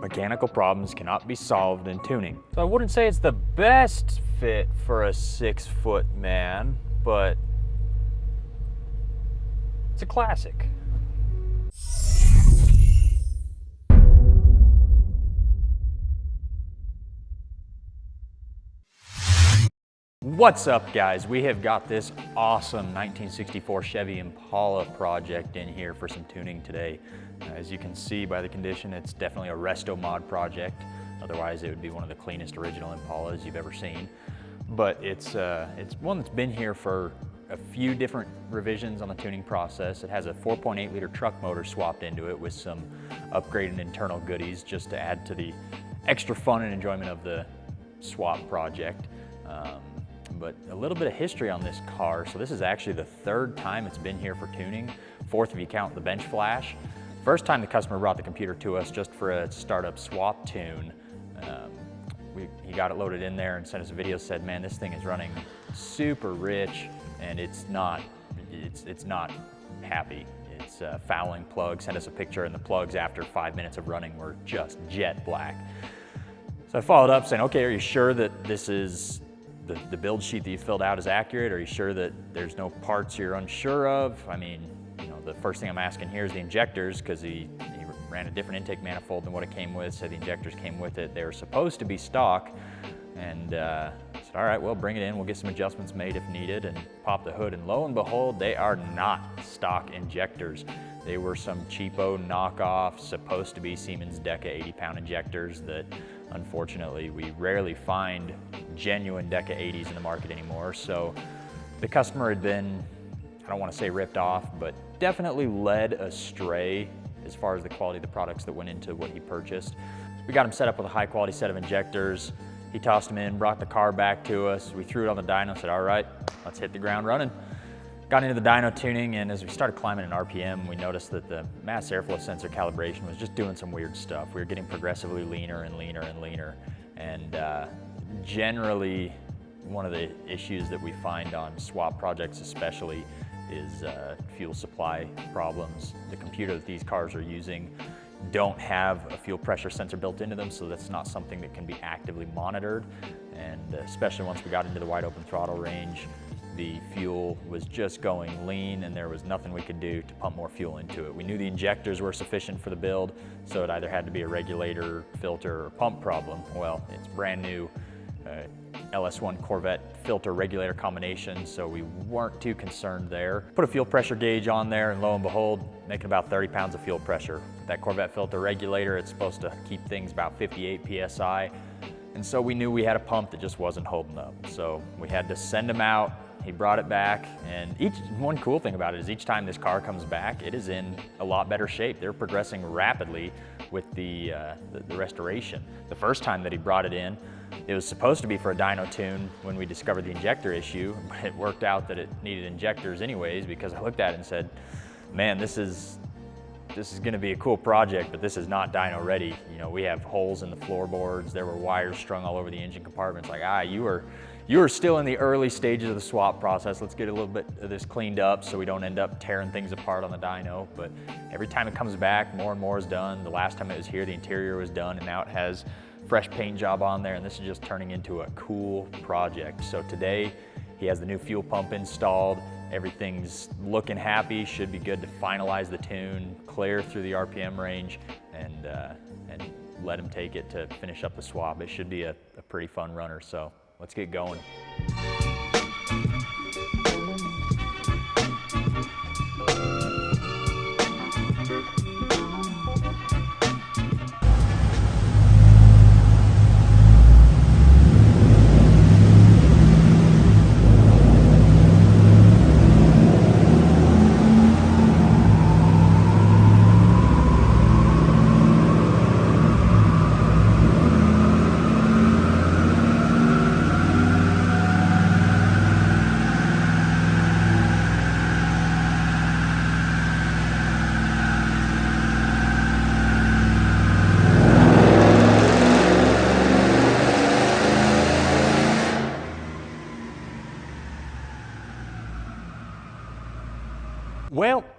Mechanical problems cannot be solved in tuning. So I wouldn't say it's the best fit for a 6-foot man, but it's a classic. What's up, guys? We have got this awesome 1964 Chevy Impala project in here for some tuning today. As you can see by the condition, it's definitely a resto mod project. Otherwise, it would be one of the cleanest original Impalas you've ever seen. But it's one that's been here for a few different revisions on the tuning process. It has a 4.8 liter truck motor swapped into it with some upgraded internal goodies just to add to the extra fun and enjoyment of the swap project. But a little bit of history on this car. So this is actually the third time it's been here for tuning, fourth if you count the bench flash. First time the customer brought the computer to us just for a startup swap tune. He got it loaded in there and sent us a video, said, man, this thing is running super rich and it's not happy. It's fouling plugs. Sent us a picture and the plugs after 5 minutes of running were just jet black. So I followed up saying, okay, are you sure that this is the build sheet that you filled out is accurate? Are you sure that there's no parts you're unsure of? I mean, you know, the first thing I'm asking here is the injectors, because he ran a different intake manifold than what it came with, so the injectors came with it. They were supposed to be stock, and I said, all right, well, bring it in. We'll get some adjustments made if needed, and pop the hood, and lo and behold, they are not stock injectors. They were some cheapo knockoff, supposed to be Siemens Deca 80-pound injectors that unfortunately we rarely find genuine Deca 80s in the market anymore. So the customer had been, I don't want to say ripped off, but definitely led astray as far as the quality of the products that went into what he purchased. We got him set up with a high quality set of injectors. He tossed them in, brought the car back to us. We threw it on the dyno, said, all right, let's hit the ground running. Got into the dyno tuning, and as we started climbing in RPM, we noticed that the mass airflow sensor calibration was just doing some weird stuff. We were getting progressively leaner and leaner and leaner. And generally, one of the issues that we find on swap projects especially is fuel supply problems. The computer that these cars are using don't have a fuel pressure sensor built into them, so that's not something that can be actively monitored. And especially once we got into the wide open throttle range, the fuel was just going lean and there was nothing we could do to pump more fuel into it. We knew the injectors were sufficient for the build, so it either had to be a regulator, filter, or pump problem. Well, it's brand new LS1 Corvette filter regulator combination, so we weren't too concerned there. Put a fuel pressure gauge on there and lo and behold, making about 30 pounds of fuel pressure. That Corvette filter regulator, it's supposed to keep things about 58 PSI. And so we knew we had a pump that just wasn't holding up. So we had to send him out. He brought it back, and one cool thing about it is each time this car comes back, it is in a lot better shape. They're progressing rapidly with the restoration. The first time that he brought it in, it was supposed to be for a dyno tune when we discovered the injector issue, but it worked out that it needed injectors anyways, because I looked at it and said, man, this is gonna be a cool project, but this is not dyno ready. You know, we have holes in the floorboards. There were wires strung all over the engine compartments. Like, you are still in the early stages of the swap process. Let's get a little bit of this cleaned up so we don't end up tearing things apart on the dyno. But every time it comes back, more and more is done. The last time it was here, the interior was done, and now it has fresh paint job on there, and this is just turning into a cool project. So today, he has the new fuel pump installed. Everything's looking happy, should be good to finalize the tune, clear through the RPM range, and let him take it to finish up the swap. It should be a pretty fun runner, so let's get going.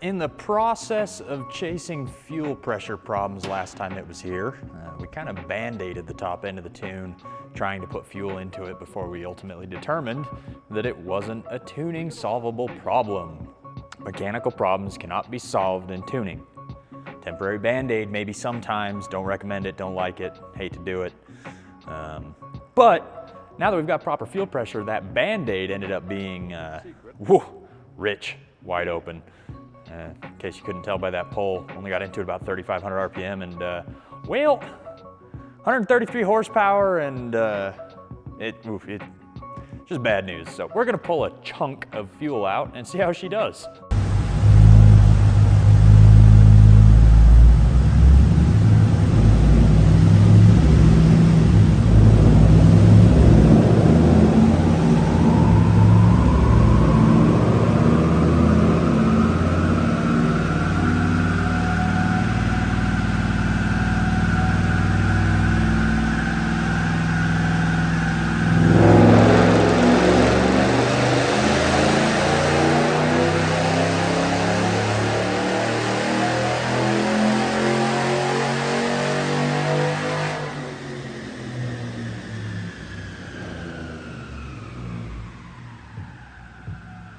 in the process of chasing fuel pressure problems last time it was here, we kind of band-aided the top end of the tune, trying to put fuel into it before we ultimately determined that it wasn't a tuning solvable problem. Mechanical problems cannot be solved in tuning. Temporary band-aid maybe sometimes, don't recommend it, don't like it, hate to do it. But now that we've got proper fuel pressure, that band-aid ended up being rich, wide open. In case you couldn't tell by that pole, only got into it about 3,500 RPM and well, 133 horsepower and it's just bad news. So we're gonna pull a chunk of fuel out and see how she does.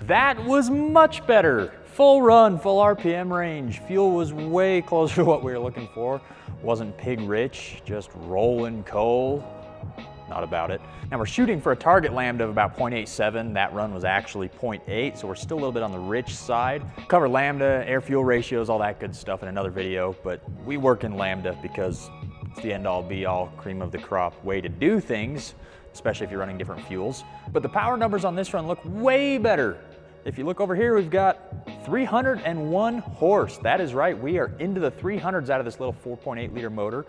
That was much better. Full run, full RPM range. Fuel was way closer to what we were looking for. Wasn't pig rich, just rolling coal. Not about it. Now we're shooting for a target lambda of about 0.87. That run was actually 0.8, so we're still a little bit on the rich side. Cover lambda, air fuel ratios, all that good stuff in another video, but we work in lambda because it's the end all be all, cream of the crop way to do things, especially if you're running different fuels. But the power numbers on this run look way better. If you look over here, we've got 301 horse. That is right, we are into the 300s out of this little 4.8 liter motor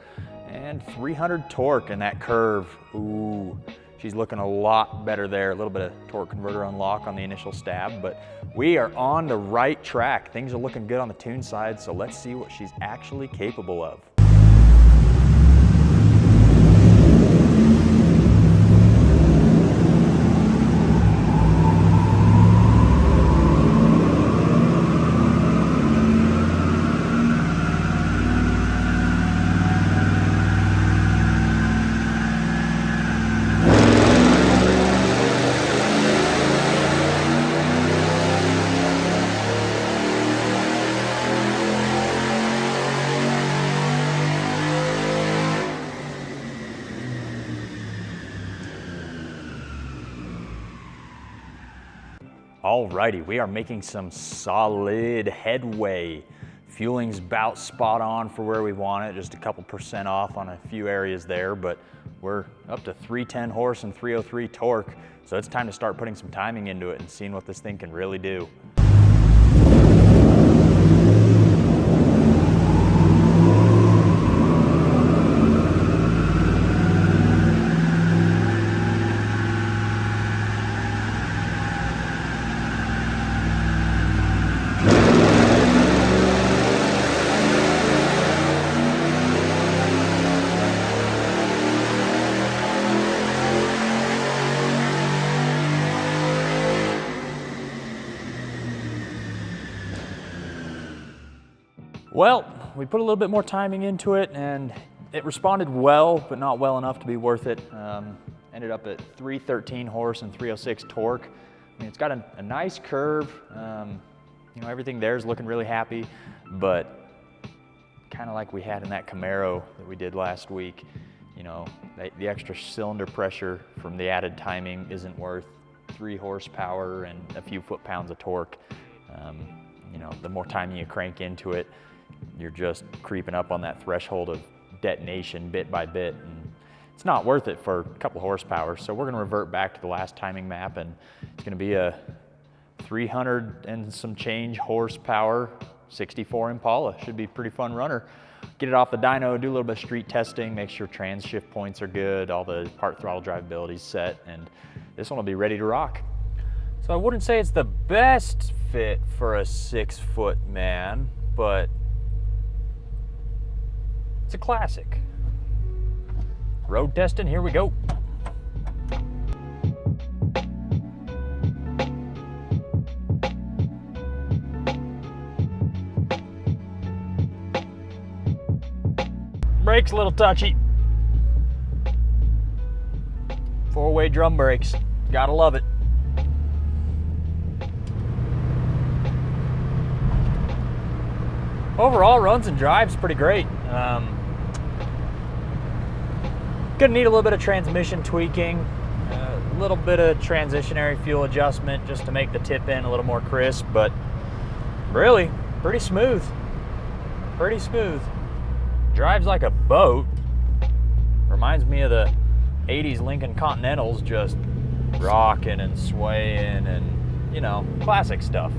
and 300 torque in that curve. Ooh, she's looking a lot better there. A little bit of torque converter unlock on the initial stab, but we are on the right track. Things are looking good on the tune side, so let's see what she's actually capable of. Alrighty, we are making some solid headway. Fueling's about spot on for where we want it, just a couple % off on a few areas there, but we're up to 310 horse and 303 torque, so it's time to start putting some timing into it and seeing what this thing can really do. Well, we put a little bit more timing into it and it responded well, but not well enough to be worth it. Ended up at 313 horse and 306 torque. I mean, it's got a nice curve. You know, everything there is looking really happy, but kind of like we had in that Camaro that we did last week. You know, the extra cylinder pressure from the added timing isn't worth 3 horsepower and a few foot-pounds of torque. You know, the more timing you crank into it, you're just creeping up on that threshold of detonation bit by bit, and it's not worth it for a couple horsepower. So we're going to revert back to the last timing map, and it's going to be a 300 and some change horsepower 64 Impala. Should be a pretty fun runner. Get it off the dyno, do a little bit of street testing, make sure trans shift points are good, all the part throttle drivability is set, and this one will be ready to rock. So I wouldn't say it's the best fit for a 6-foot man, but it's a classic. Road testing, here we go. Brakes a little touchy. 4-way drum brakes, gotta love it. Overall, runs and drives pretty great. Gonna need a little bit of transmission tweaking, a little bit of transitionary fuel adjustment just to make the tip in a little more crisp, but really pretty smooth. Pretty smooth. Drives like a boat. Reminds me of the 80s Lincoln Continentals, just rocking and swaying and, you know, classic stuff.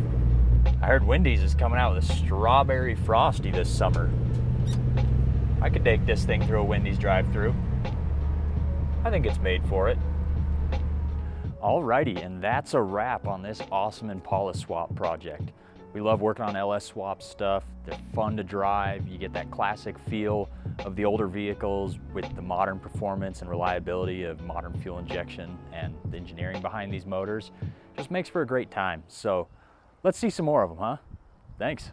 I heard Wendy's is coming out with a strawberry frosty this summer. I could take this thing through a Wendy's drive-thru. I think it's made for it. Alrighty, and that's a wrap on this awesome Impala swap project. We love working on LS swap stuff. They're fun to drive. You get that classic feel of the older vehicles with the modern performance and reliability of modern fuel injection, and the engineering behind these motors just makes for a great time. So let's see some more of them, huh? Thanks.